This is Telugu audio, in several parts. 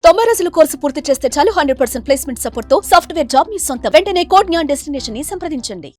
90 రోజుల కోర్సు పూర్తి చేస్తే చాలు 100% ప్లేస్మెంట్ సపోర్ట్ తో సాఫ్ట్వేర్ జాబ్ మీ సొంతం. వెంటనే కోడ్ జ్ఞాన్ డెస్టినేషన్ ని సంప్రదించండి.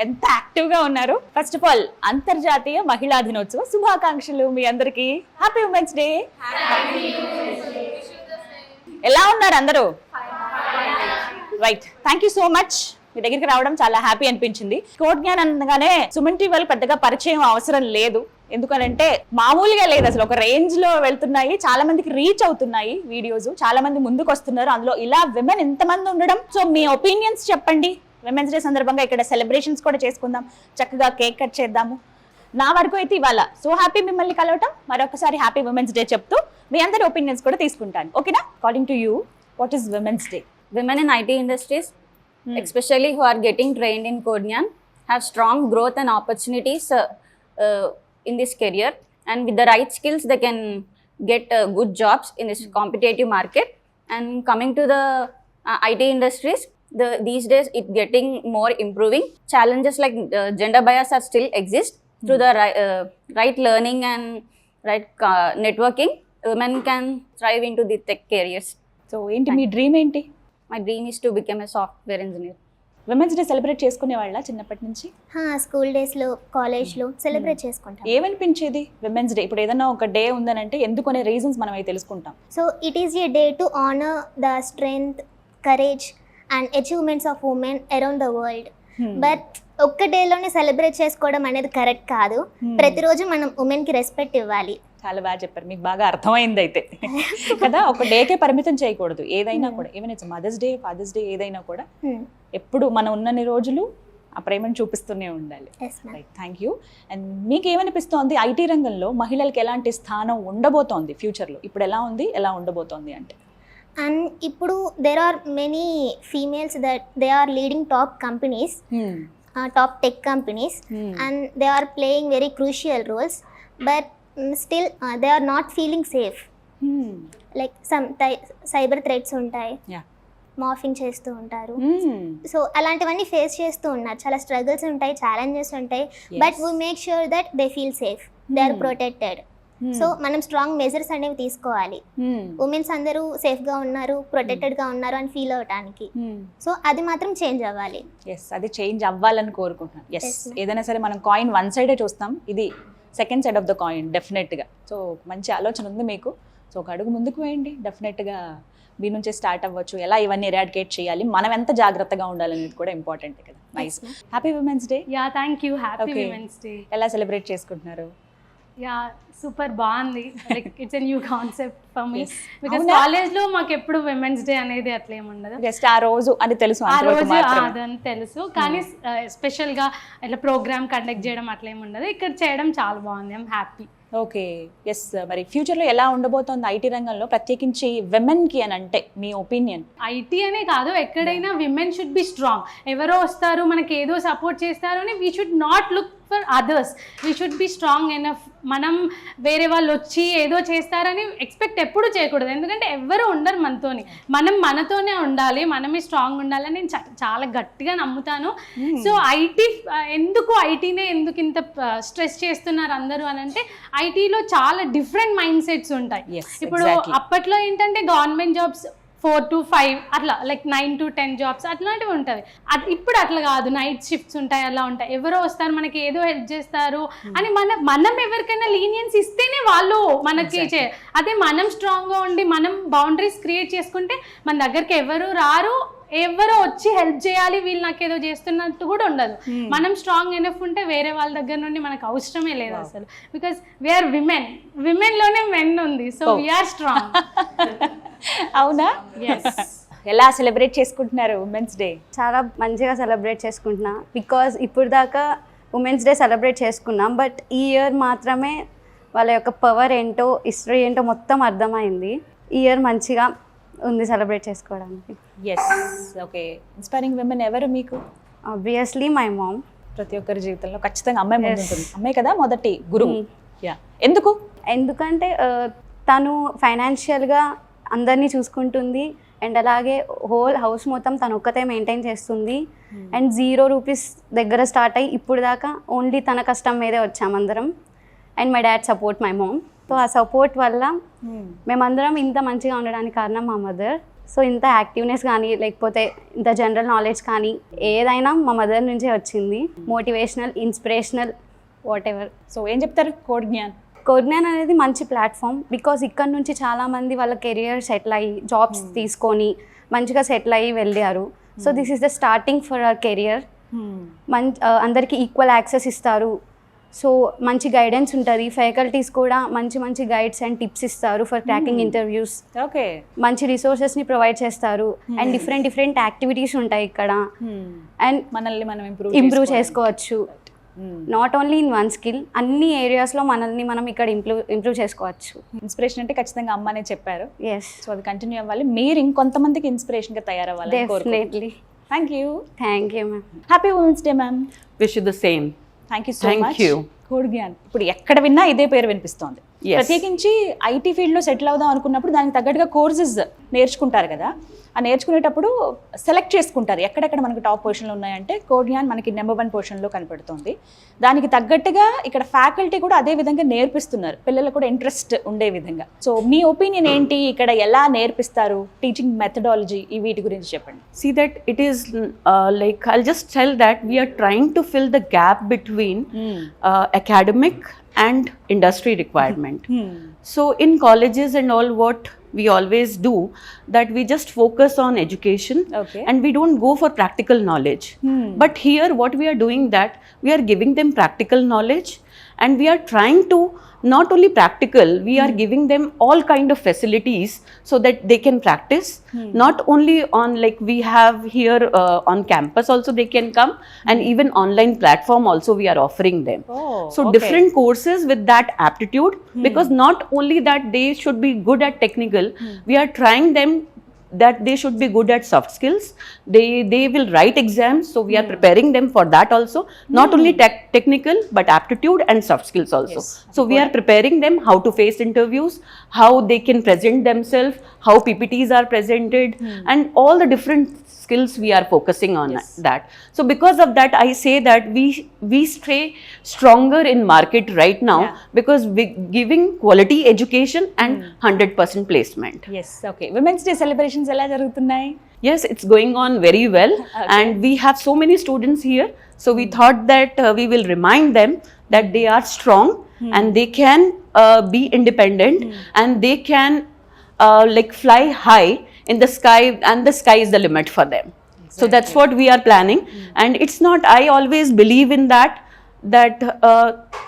ఎంత యాక్టివ్ గా ఉన్నారు. ఫస్ట్ ఆఫ్ ఆల్ అంతర్జాతీయ మహిళా దినోత్సవ శుభాకాంక్షలు మీ అందరికి. Happy women's day. ఎలా ఉన్నారు అందరూ? Right, thank you so much. మీ దగ్గరికి రావడం చాలా హ్యాపీ అనిపించింది. కోడ్ జ్ఞాన్ అనగానే సుమన్ టీవీ వాళ్ళు పెద్దగా పరిచయం అవసరం లేదు. ఎందుకనంటే మామూలుగా లేదు, అసలు ఒక రేంజ్ లో వెళ్తున్నాయి, చాలా మందికి రీచ్ అవుతున్నాయి వీడియోస్, చాలా మంది ముందుకు వస్తున్నారు. అందులో ఇలా విమెన్ ఎంతమంది ఉండడం. సో మీ ఒపీనియన్స్ చెప్పండి. విమెన్స్ డే సందర్భంగా ఇక్కడ సెలబ్రేషన్స్ కూడా చేసుకుందాం, చక్కగా కేక్ కట్ చేద్దాము. నా వరకు అయితే ఇవాళ సో హ్యాపీ మిమ్మల్ని కలవటం. మరొకసారి హ్యాపీ విమెన్స్ డే చెప్తూ మీ అందరి ఒపీనియన్స్ కూడా తీసుకుంటాను, ఓకేనా? According to you, what is women's day? Women in IT industries, especially who are getting trained in Code Gyan, have strong growth and opportunities in this career, and with the right skills they can get good jobs in this competitive market. And coming to the IT industries, these days it getting more improving. Challenges like gender bias are still exist. Through the right learning and right networking, women can thrive into the tech careers. So ఏంటి మీ డ్రీమ్ ఏంటి? My dream is to become a software engineer. Women's day celebrate చేసుకునే వాళ్ళ చిన్నప్పటి నుంచి? స్కూల్ డేస్లో, కాలేజ్లో సెలబ్రేట్ చేసుకుంటాం. ఏమనిపించేది విమెన్స్ డే? ఇప్పుడు ఏదైనా ఒక డే ఉందనంటే ఎందుకు అనే రీజన్స్ మనం అయితే తెలుసుకుంటాం. So it is a day to honour the strength, courage and achievements of women around the world. But ఒక్క డేలోనే సెలబ్రేట్ చేసుకోవడం అనేది కరెక్ట్ కాదు. ప్రతిరోజు మనం ఉమెన్కి రెస్పెక్ట్ ఇవ్వాలి. చాలా బాగా చెప్పారు, మీకు బాగా అర్థమైంది అయితే కదా. ఒక డేకే పరిమితం చేయకూడదు, ఏదైనా కూడా. Even it's Mother's Day, Father's Day, ఏదైనా కూడా ఎప్పుడు మనం ఉన్నన్ని రోజులు ఆ ప్రేమను చూపిస్తూనే ఉండాలి. Right, thank you. అండ్ మీకు ఏమనిపిస్తోంది, ఐటీ రంగంలో మహిళలకు ఎలాంటి స్థానం ఉండబోతోంది ఫ్యూచర్లో? ఇప్పుడు ఎలా ఉంది, ఎలా ఉండబోతోంది అంటే? అండ్ ఇప్పుడు there are many females that they are leading top companies, top tech companies, and they are playing very crucial roles. But still they are not feeling safe. Like some cyber threats ఉంటాయి, మార్ఫింగ్ చేస్తూ ఉంటారు. సో అలాంటివన్నీ ఫేస్ చేస్తూ ఉన్నారు. చాలా స్ట్రగుల్స్ ఉంటాయి, ఛాలెంజెస్ ఉంటాయి. But we make sure that they feel safe, they are protected. So మనం స్ట్రాంగ్ మెజర్స్ అనేవి తీసుకోవాలి. ఉమెన్స్ అందరూ సేఫ్గా ఉన్నారు, ప్రొటెక్టెడ్గా ఉన్నారు అని ఫీల్ అవటానికి. సో అది మాత్రం చేంజ్ అవ్వాలి. ఎస్, అది చేంజ్ అవ్వాలని కోరుకుంటున్నాను. ఎస్, ఏదైనా సరే మనం కాయిన్ వన్ సైడే చూస్తాం, ఇది second side of the coin డెఫినెట్గా. సో మంచి ఆలోచన ఉంది మీకు. సో ఒక అడుగు ముందుకు వేయండి, డెఫినెట్గా మీ నుంచే స్టార్ట్ అవ్వచ్చు. ఎలా ఇవన్నీ ఎరాడికేట్ చేయాలి, మనం ఎంత జాగ్రత్తగా ఉండాలనేది కూడా ఇంపార్టెంట్ కదా. Nice. Happy women's day. Yeah, thank you. Happy women's day. ఎలా సెలబ్రేట్ చేసుకుంటున్నారు? యా, సూపర్ బాగుంది. Like it's a new concept for me. Because college లో మాకు ఎప్పుడు విమెన్స్ డే అనేది అట్లా ఏముండదు. జస్ట్ ఆ రోజు అని తెలుసు, ఆ రోజు అదని తెలుసు, కానీ స్పెషల్ గా ఇట్లా ప్రోగ్రామ్ కండక్ట్ చేయడం అట్లా ఏముండదు. ఇక్కడ చేయడం చాలా బాగుంది. I'm happy. Okay, yes. మరి ఫ్యూచర్లో ఎలా ఉండబోతోంది ఐటీ రంగంలో, ప్రత్యేకించి విమెన్కి అని అంటే మీ ఒపీనియన్? ఐటీ అనే కాదు, ఎక్కడైనా విమెన్ షుడ్ బి స్ట్రాంగ్. ఎవరో వస్తారు మనకి ఏదో సపోర్ట్ చేస్తారు అని we should not look for others. We should be strong enough. మనం వేరే వాళ్ళు వచ్చి ఏదో చేస్తారని ఎక్స్పెక్ట్ ఎప్పుడు చేయకూడదు. ఎందుకంటే ఎవరు ఉండరు మనతోని, మనం మనతోనే ఉండాలి, మనమే స్ట్రాంగ్ ఉండాలని నేను చాలా గట్టిగా నమ్ముతాను. సో ఐటీ ఐటీనే ఎందుకు ఇంత స్ట్రెస్ చేస్తున్నారు అందరూ అని అంటే, ఐటీలో చాలా డిఫరెంట్ మైండ్ సెట్స్ ఉంటాయి. ఇప్పుడు అప్పట్లో ఏంటంటే గవర్నమెంట్ జాబ్స్ 4 to 5 అట్లా, లైక్ 9 to 10 జాబ్స్ అట్లాంటివి ఉంటుంది. ఇప్పుడు అట్లా కాదు, నైట్ షిఫ్ట్స్ ఉంటాయి, అలా ఉంటాయి. ఎవరో వస్తారు మనకి ఏదో హెల్ప్ చేస్తారు అని మనం ఎవరికైనా లీనియన్స్ ఇస్తేనే వాళ్ళు మనకి అదే మనం స్ట్రాంగ్గా ఉండి మనం బౌండరీస్ క్రియేట్ చేసుకుంటే మన దగ్గరికి ఎవరు రారు, ఎవరో వచ్చి హెల్ప్ చేయాలి, వీళ్ళు నాకు ఏదో చేస్తున్నట్టు కూడా ఉండదు. మనం స్ట్రాంగ్ ఎనఫ్ ఉంటే వేరే వాళ్ళ దగ్గర నుండి మనకు అవసరమే లేదు అసలు. బికాస్ వీఆర్ విమెన్ లోనే మెన్ ఉంది. So we are strong. అవునా? ఎలా సెలబ్రేట్ చేసుకుంటున్నారు ఉమెన్స్ డే? చాలా మంచిగా సెలబ్రేట్ చేసుకుంటున్నా బికాజ్ ఇప్పుడు దాకా ఉమెన్స్ డే సెలబ్రేట్ చేసుకున్నాం, బట్ ఈ ఇయర్ మాత్రమే వాళ్ళ యొక్క పవర్ ఏంటో హిస్టరీ ఏంటో మొత్తం అర్థమైంది. ఈ ఇయర్ మంచిగా ఉంది సెలబ్రేట్ చేసుకోవడానికి. Yes, okay. ఇన్స్పైరింగ్ విమెన్ ఎవరు మీకు? Obviously my mom. ప్రతి ఒక్కరి జీవితంలో ఖచ్చితంగా అమ్మాయి ముందు ఉంటుంది. అమ్మాయి కదా మొదటి గురువు. యా, ఎందుకు? ఎందుకంటే తను ఫైనాన్షియల్గా అందరినీ చూసుకుంటుంది అండ్ అలాగే హోల్ హౌస్ మొత్తం తను ఒక్కతే మెయింటైన్ చేస్తుంది. అండ్ 0 రూపీస్ దగ్గర స్టార్ట్ అయ్యి ఇప్పుడు దాకా ఓన్లీ తన కష్టం మీదే వచ్చామందరం. And my dad support my mom. So ఆ సపోర్ట్ వల్ల మేమందరం ఇంత మంచిగా ఉండడానికి కారణం మా మదర్. సో ఇంత యాక్టివ్నెస్ కానీ లేకపోతే ఇంత జనరల్ నాలెడ్జ్ కానీ ఏదైనా మా మదర్ నుంచే వచ్చింది. Motivational, inspirational, what ever. So ఏం చెప్తారు కోడ్ జ్ఞాన్? కోడ్ జ్ఞాన్ అనేది మంచి ప్లాట్ఫామ్ బికాజ్ ఇక్కడ నుంచి చాలామంది వాళ్ళ కెరియర్ సెటిల్ అయ్యి జాబ్స్ తీసుకొని మంచిగా సెటిల్ అయ్యి వెళ్ళారు. So this is the starting for hour career. అందరికీ ఈక్వల్ యాక్సెస్ ఇస్తారు. సో మంచి గైడెన్స్ ఉంటుంది. ఫ్యాకల్టీస్ కూడా మంచి మంచి గైడ్స్ అండ్ టిప్స్ ఇస్తారు ఫర్ క్రాకింగ్ ఇంటర్వ్యూస్. ఓకే, మంచి రిసోర్సెస్ని ప్రొవైడ్ చేస్తారు. అండ్ డిఫరెంట్ యాక్టివిటీస్ ఉంటాయి ఇక్కడ. అండ్ మనల్ని మనం ఇంప్రూవ్ చేసుకోవచ్చు. Not only in one skill, అన్ని ఏరియాస్లో మనల్ని మనం ఇక్కడ ఇంప్రూవ్ చేసుకోవచ్చు. ఇన్స్పిరేషన్ అంటే ఖచ్చితంగా అమ్మనే చెప్పారు. ఎస్, సో అది కంటిన్యూ అవ్వాలి. మీరు ఇంకొంతమందికి ఇన్స్పిరేషన్గా తయారవ్వాలి. Definitely. Thank you ma'am. Happy women's day ma'am. Wish you the same. Thank you so Thank much. you. Code జ్ఞాన్ ఇప్పుడు ఎక్కడ విన్నా ఇదే పేరు వినిపిస్తోంది. Yes. ప్రత్యేకించి ఐటీ ఫీల్డ్లో సెటిల్ అవుదాం అనుకున్నప్పుడు దానికి తగ్గట్టుగా కోర్సెస్ నేర్చుకుంటారు కదా. ఆ నేర్చుకునేటప్పుడు సెలెక్ట్ చేసుకుంటారు ఎక్కడెక్కడ మనకి టాప్ పొజిషన్లో ఉన్నాయంటే కోడ్ జ్ఞాన్ మనకి నెంబర్ 1 పొజిషన్లో కనపడుతుంది. దానికి తగ్గట్టుగా ఇక్కడ ఫ్యాకల్టీ కూడా అదే విధంగా నేర్పిస్తున్నారు, పిల్లలకు కూడా ఇంట్రెస్ట్ ఉండే విధంగా. సో మీ ఒపీనియన్ ఏంటి? ఇక్కడ ఎలా నేర్పిస్తారు? టీచింగ్ మెథడాలజీ ఈ వీటి గురించి చెప్పండి. See that it is like I'll just tell that we are trying to fill the gap between academic and industry requirement. So in colleges and all, what we always do that we just focus on education. Okay. And we don't go for practical knowledge. But here what we are doing that we are giving them practical knowledge, and we are trying to not only practical, we are giving them all kind of facilities so that they can practice. Not only on like we have here on campus also they can come, and even online platform also we are offering them. So okay. different courses with that aptitude, because not only that they should be good at technical, we are trying them that they should be good at soft skills. They will write exams, so we are preparing them for that also. Not only technical but aptitude and soft skills also. Yes, So we are preparing them how to face interviews, how they can present themselves, how PPTs are presented, and all the different skills we are focusing on that. So because of that I say that we stay stronger in market right now, because we giving quality education and 100% placement. Yes, okay. Women's day celebrations ఎలా జరుగుతున్నాయి? Yes, it's going on very well. And we have so many students here, so we thought that we will remind them that they are strong and they can be independent, and they can like fly high in the sky, and the sky is the limit for them. So that's what we are planning. And it's not, I always believe in that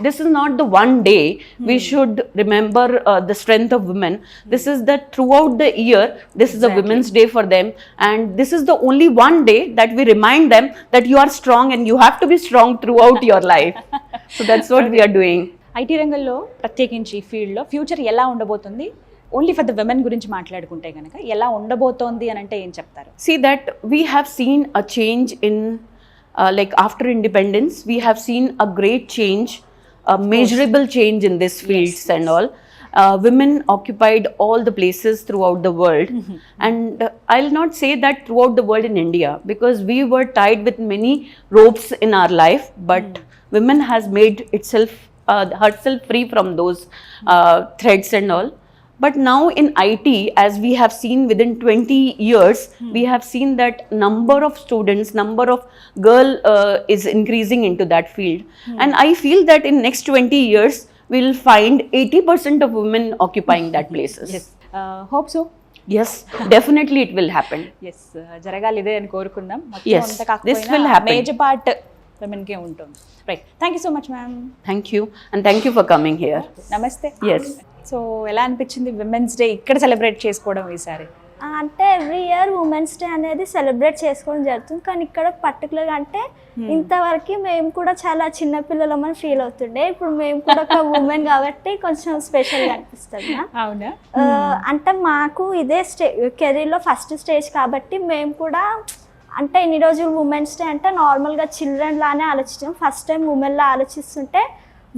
this is not the one day we should remember the strength of women. This is that throughout the year, this is a women's day for them, and this is the only one day that we remind them that you are strong and you have to be strong throughout your life. So that's what we are doing. IT రంగంలో ప్రత్యేకించి ఈ ఫీల్డ్లో ఫ్యూచర్ ఎలా ఉండబోతుంది? ఓన్లీ ఫర్ ద విమెన్ గురించి మాట్లాడుకుంటే కనుక ఎలా ఉండబోతోంది అని అంటే ఏం చెప్తారు? See that we have seen a change in like after independence, we have seen a great change, a measurable change in this fields and all. Women occupied all the places throughout the world, and I'll not say that throughout the world in India, because we were tied with many ropes in our life, but women has made herself free from those threads and all. But now in IT, as we have seen within 20 years, we have seen that number of students, number of girl is increasing into that field. And I feel that in next 20 years, we'll find 80% of women occupying that places. Yes. Hope so. Yes, definitely it will happen. Yes, జరగాలి ఇదే అని కోరుకుందాం. Yes, this will happen. Major part విమెన్కే ఉంటుంది. Right, thank you so much ma'am. Thank you, and thank you for coming here. నమస్తే. Yes. సో ఎలా అనిపించింది విమెన్స్ డే ఇక్కడ సెలబ్రేట్ చేసుకోవడం ఈసారి? అంటే ఎవ్రీ ఇయర్ ఉమెన్స్ డే అనేది సెలబ్రేట్ చేసుకోవడం జరుగుతుంది, కానీ ఇక్కడ పర్టికులర్గా అంటే ఇంతవరకు మేము కూడా చాలా చిన్నపిల్లలమని ఫీల్ అవుతుండే, ఇప్పుడు మేము కూడా ఒక ఉమెన్ కాబట్టి కొంచెం స్పెషల్గా అనిపిస్తుంది. అవునా? అంటే మాకు ఇదే కెరీర్లో ఫస్ట్ స్టేజ్ కాబట్టి మేము కూడా అంటే ఇన్ని రోజులు ఉమెన్స్ డే అంటే నార్మల్గా చిల్డ్రన్ లానే ఆలోచించాం, ఫస్ట్ టైం ఉమెన్లా ఆలోచిస్తుంటే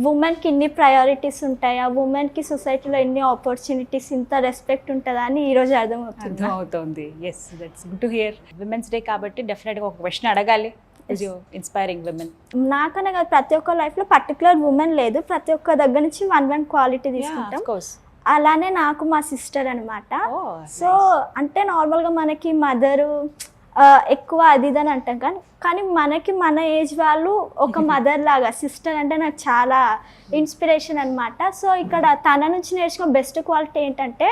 ఉమెన్కి ఇన్ని ప్రయారిటీస్ ఉంటాయి, ఆ ఉమెన్కి సొసైటీలో ఎన్ని ఆపర్చునిటీస్, ఇంత రెస్పెక్ట్ ఉంటుందా అని ఈరోజు అర్థమవుతుంది. Yes, that's good to hear. Women's day కాబట్టి డెఫినెట్గా ఒక క్వశ్చన్ అడగాలి. ఇన్స్పైరింగ్ విమెన్ నాకనే కాదు, ప్రతి ఒక్క లైఫ్లో పర్టికులర్ ఉమెన్ లేదు, ప్రతి ఒక్క దగ్గర నుంచి వన్ క్వాలిటీ తీసుకుంటాం. అలానే నాకు మా సిస్టర్ అనమాట. సో అంటే నార్మల్గా మనకి మదరు ఎక్కువ అది ఇదని అంటాం, కానీ మనకి మన ఏజ్ వాళ్ళు ఒక మదర్ లాగా, సిస్టర్ అంటే నాకు చాలా ఇన్స్పిరేషన్ అనమాట. సో ఇక్కడ తన నుంచి నేర్చుకున్న బెస్ట్ క్వాలిటీ ఏంటంటే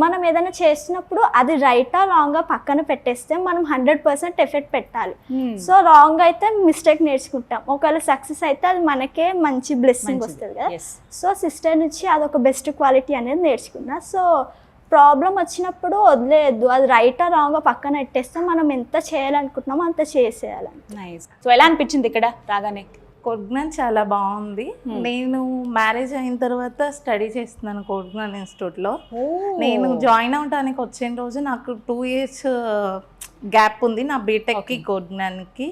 మనం ఏదైనా చేస్తున్నప్పుడు అది రైటా రాంగ్గా పక్కన పెట్టేస్తే మనం 100% ఎఫెక్ట్ పెట్టాలి. సో రాంగ్ అయితే మిస్టేక్ నేర్చుకుంటాం, ఒకవేళ సక్సెస్ అయితే అది మనకే మంచి బ్లెస్సింగ్ వస్తుంది కదా. సో సిస్టర్ నుంచి అదొక బెస్ట్ క్వాలిటీ అనేది నేర్చుకున్నా. సో ప్రాబ్లం వచ్చినప్పుడు వదిలేయద్దు, అది రైటా రాంగ్ పక్కన పెట్టేస్తే మనం ఎంత చేయాలనుకుంటున్నామో అంత చేసేయాలి. నైస్. సో ఎలా అనిపించింది ఇక్కడ రాగానే? కోడ్జ్ఞాన్ చాలా బాగుంది. నేను మ్యారేజ్ అయిన తర్వాత స్టడీ చేస్తున్నాను కోడ్జ్ఞాన్ ఇన్స్టిట్యూట్లో. నేను జాయిన్ అవడానికి వచ్చిన రోజు నాకు 2 years గ్యాప్ ఉంది నా బీటెక్కి కోడ్జ్ఞాన్కి.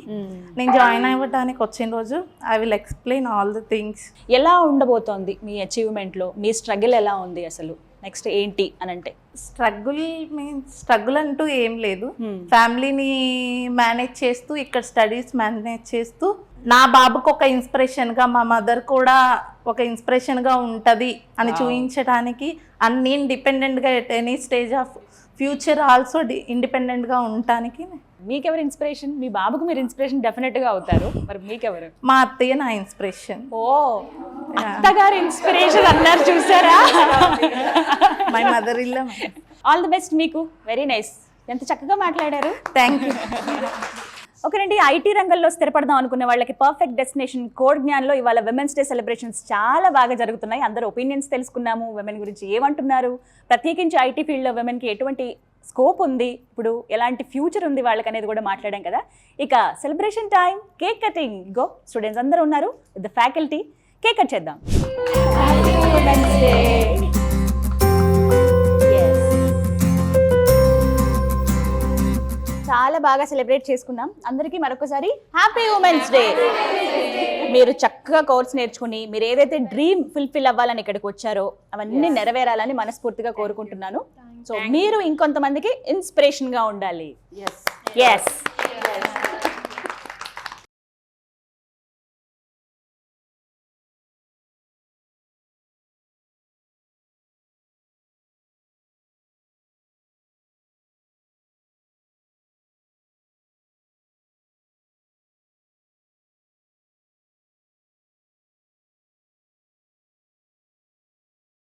నేను జాయిన్ అవ్వడానికి వచ్చిన రోజు I will explain all the things. ఎలా ఉండబోతోంది మీ అచీవ్మెంట్లో? మీ స్ట్రగుల్ ఎలా ఉంది అసలు? నెక్స్ట్ ఏంటి అని అంటే స్ట్రగుల్ అంటూ ఏం లేదు, ఫ్యామిలీని మేనేజ్ చేస్తూ ఇక్కడ స్టడీస్ మేనేజ్ చేస్తూ నా బాబుకు ఒక ఇన్స్పిరేషన్గా, మా మదర్ కూడా ఒక ఇన్స్పిరేషన్గా ఉంటుంది అని చూపించడానికి, అండ్ నేను డిపెండెంట్గా at any stage of future also ఇండిపెండెంట్గా ఉండటానికి. మీకెవరు ఇన్స్పిరేషన్? మీ బాబుకు మీరు ఇన్స్పిరేషన్ డెఫినెట్గా అవుతారు, మరి మీకెవరు? మా అత్తయ్య నా ఇన్స్పిరేషన్. ఓ, అత్తగారు ఇన్స్పిరేషన్ అన్నారు, చూసారా? మై మదర్ ఇల్లా. ఆల్ ది బెస్ట్ మీకు. Very nice. ఎంత చక్కగా మాట్లాడారు. Thank you. ఓకేనండి, ఐటీ రంగంలో స్థిరపడదాం అనుకునే వాళ్ళకి పర్ఫెక్ట్ డెస్టినేషన్ కోడ్జ్ఞాన్లో ఇవాళ విమెన్స్ డే సెలబ్రేషన్స్ చాలా బాగా జరుగుతున్నాయి. అందరూ ఒపీనియన్స్ తెలుసుకున్నాము, విమెన్ గురించి ఏమంటున్నారు, ప్రత్యేకించి ఐటీ ఫీల్డ్లో విమెన్కి ఎటువంటి స్కోప్ ఉంది, ఇప్పుడు ఎలాంటి ఫ్యూచర్ ఉంది వాళ్ళకి అనేది కూడా మాట్లాడాం కదా. ఇక celebration time, cake cutting. Go, students అందరూ ఉన్నారు with the faculty. Cake cut చేద్దాం. చాలా బాగా సెలబ్రేట్ చేసుకున్నాం. అందరికీ మరొకసారి హ్యాపీ ఉమెన్స్ డే. మీరు చక్కగా కోర్స్ నేర్చుకుని మీరు ఏదైతే డ్రీమ్ ఫుల్ఫిల్ అవ్వాలని ఇక్కడికి వచ్చారో అవన్నీ నెరవేరాలని మనస్ఫూర్తిగా కోరుకుంటున్నాను. సో మీరు ఇంకొంతమందికి ఇన్స్పిరేషన్గా ఉండాలి. ఎస్.